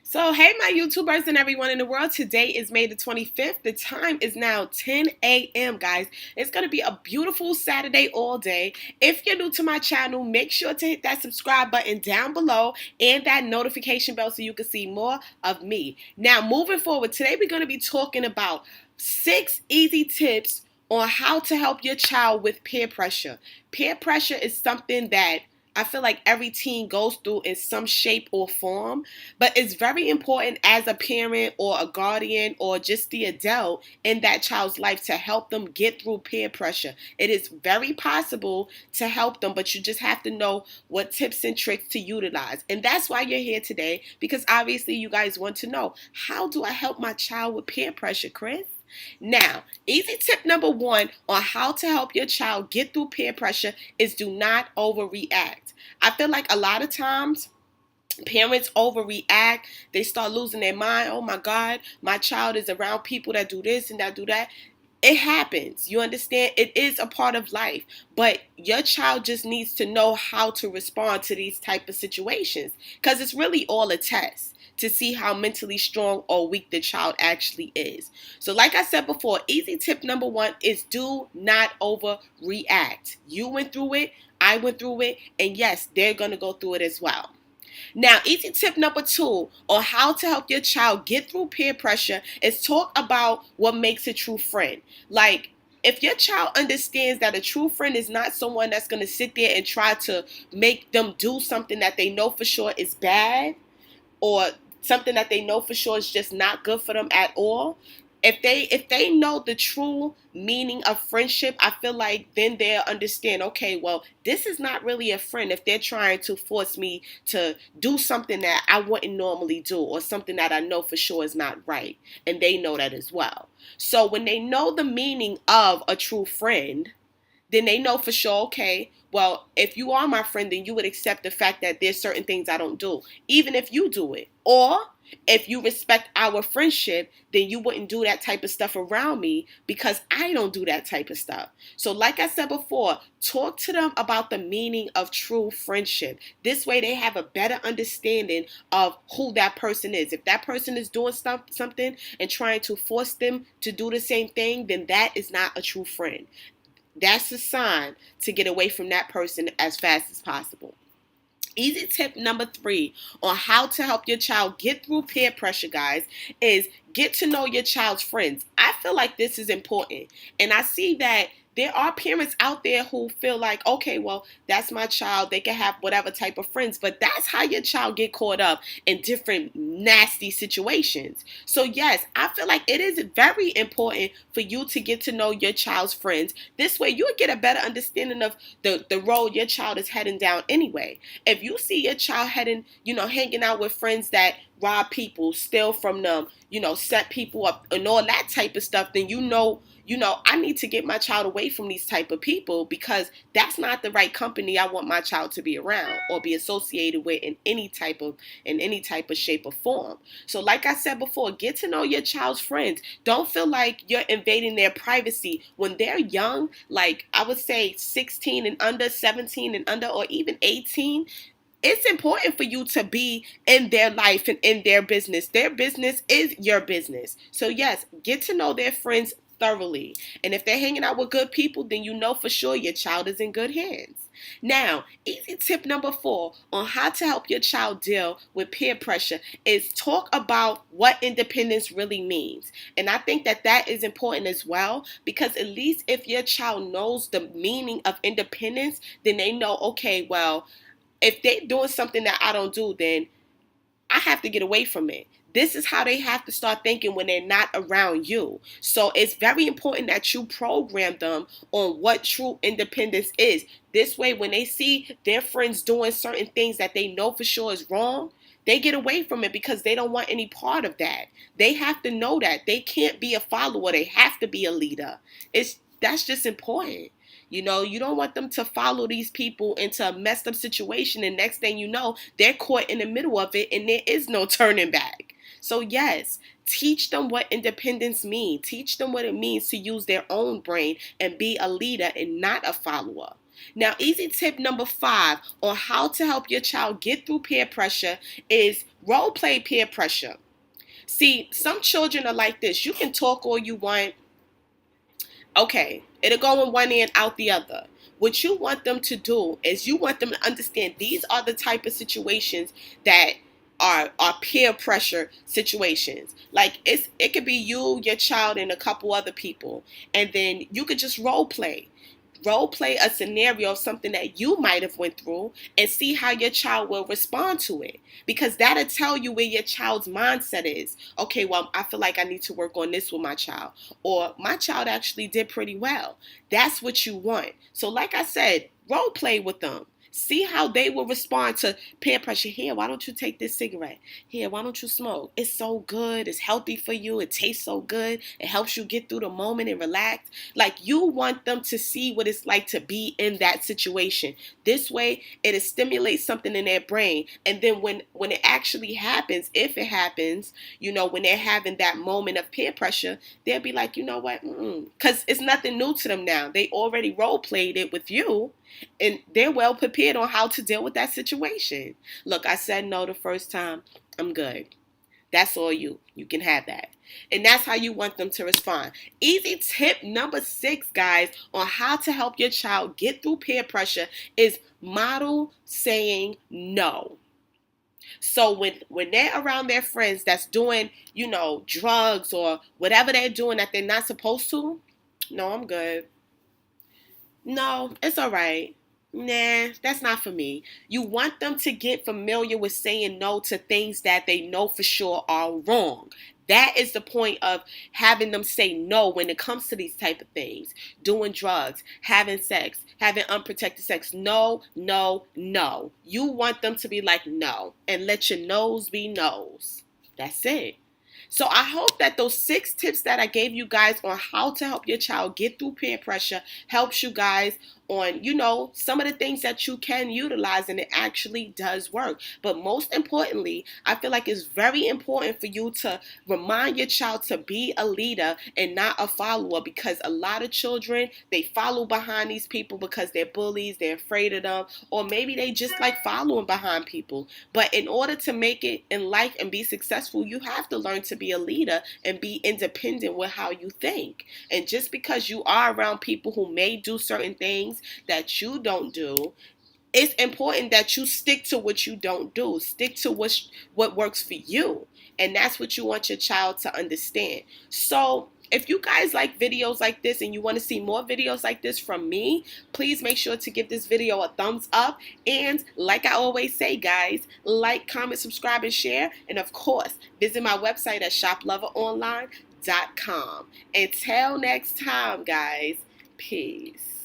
So, hey, my YouTubers and everyone in the world. Today is May the 25th. The time is now 10 a.m., guys. It's going to be a beautiful Saturday all day. If you're new to my channel, make sure to hit that subscribe button down below and that notification bell so you can see more of me. Now, moving forward, today we're going to be talking about 6 easy tips on how to help your child with peer pressure. Peer pressure is something that I feel like every teen goes through in some shape or form, but it's very important as a parent or a guardian or just the adult in that child's life to help them get through peer pressure. It is very possible to help them, but you just have to know what tips and tricks to utilize. And that's why you're here today, because obviously you guys want to know, how do I help my child with peer pressure, Chris? Now, easy tip number one on how to help your child get through peer pressure is do not overreact. I feel like a lot of times parents overreact. They start losing their mind. Oh my God, my child is around people that do this and that do that. It happens. You understand? It is a part of life. But your child just needs to know how to respond to these type of situations, because it's really all a test to see how mentally strong or weak the child actually is. So like I said before, easy tip number one is do not overreact. You went through it, I went through it, and yes, they're going to go through it as well. Now, easy tip number two on how to help your child get through peer pressure is talk about what makes a true friend. Like, if your child understands that a true friend is not someone that's going to sit there and try to make them do something that they know for sure is bad, or something that they know for sure is just not good for them at all. If they know the true meaning of friendship, I feel like then they'll understand, okay, well, this is not really a friend if they're trying to force me to do something that I wouldn't normally do, or something that I know for sure is not right. And they know that as well. So when they know the meaning of a true friend, then they know for sure, okay, well, if you are my friend, then you would accept the fact that there's certain things I don't do, even if you do it. Or if you respect our friendship, then you wouldn't do that type of stuff around me because I don't do that type of stuff. So like I said before, talk to them about the meaning of true friendship. This way they have a better understanding of who that person is. If that person is doing something and trying to force them to do the same thing, then that is not a true friend. That's a sign to get away from that person as fast as possible. Easy tip number three on how to help your child get through peer pressure, guys, is get to know your child's friends. I feel like this is important. And I see that there are parents out there who feel like, okay, well, that's my child. They can have whatever type of friends. But that's how your child get caught up in different nasty situations. So yes, I feel like it is very important for you to get to know your child's friends. This way you'll get a better understanding of the road your child is heading down anyway. If you see your child heading, hanging out with friends that rob people, steal from them, set people up and all that type of stuff, then I need to get my child away from these type of people, because that's not the right company I want my child to be around or be associated with in any type of shape or form. So like I said before, get to know your child's friends. Don't feel like you're invading their privacy when they're young, like I would say 16 and under, 17 and under, or even 18. It's important for you to be in their life and in their business. Their business is your business. So yes, get to know their friends thoroughly. And if they're hanging out with good people, then you know for sure your child is in good hands. Now, easy tip number four on how to help your child deal with peer pressure is talk about what independence really means. And I think that is important as well, because at least if your child knows the meaning of independence, then they know, okay, well, if they're doing something that I don't do, then I have to get away from it. This is how they have to start thinking when they're not around you. So it's very important that you program them on what true independence is. This way, when they see their friends doing certain things that they know for sure is wrong, they get away from it because they don't want any part of that. They have to know that. They can't be a follower. They have to be a leader. That's just important. You don't want them to follow these people into a messed up situation, and next thing you know, they're caught in the middle of it and there is no turning back. So yes, teach them what independence means. Teach them what it means to use their own brain and be a leader and not a follower. Now, easy tip number 5 on how to help your child get through peer pressure is role play peer pressure. See, some children are like this. You can talk all you want. Okay, it'll go in one ear and out the other. What you want them to do is you want them to understand these are the type of situations that are peer pressure situations. Like it could be you, your child, and a couple other people, and then you could just role play a scenario of something that you might have went through and see how your child will respond to it, because that'll tell you where your child's mindset is. Okay, well, I feel like I need to work on this with my child, or my child actually did pretty well. That's what you want. So like I said, role play with them. See how they will respond to peer pressure. Here, why don't you take this cigarette? Here, why don't you smoke? It's so good. It's healthy for you. It tastes so good. It helps you get through the moment and relax. Like, you want them to see what it's like to be in that situation. This way, it stimulates something in their brain. And then when it actually happens, if it happens, when they're having that moment of peer pressure, they'll be like, you know what? Because it's nothing new to them now. They already role played it with you, and they're well prepared on how to deal with that situation. Look, I said no the first time. I'm good. That's all you. You can have that. And that's how you want them to respond. Easy tip number 6, guys, on how to help your child get through peer pressure is model saying no. So when they're around their friends that's doing, drugs or whatever they're doing that they're not supposed to, no, I'm good. No, it's all right. Nah, that's not for me. You want them to get familiar with saying no to things that they know for sure are wrong. That is the point of having them say no when it comes to these type of things. Doing drugs, having sex, having unprotected sex. No, no, no. You want them to be like no, and let your no's be no's. That's it. So I hope that those 6 tips that I gave you guys on how to help your child get through peer pressure helps you guys on, some of the things that you can utilize, and it actually does work. But most importantly, I feel like it's very important for you to remind your child to be a leader and not a follower, because a lot of children, they follow behind these people because they're bullies, they're afraid of them, or maybe they just like following behind people. But in order to make it in life and be successful, you have to learn to be a leader and be independent with how you think. And just because you are around people who may do certain things that you don't do, it's important that you stick to what you don't do. Stick to what works for you. And that's what you want your child to understand. So if you guys like videos like this and you want to see more videos like this from me, please make sure to give this video a thumbs up. And like I always say, guys, like, comment, subscribe, and share. And of course, visit my website at shoploveronline.com. Until next time, guys, peace.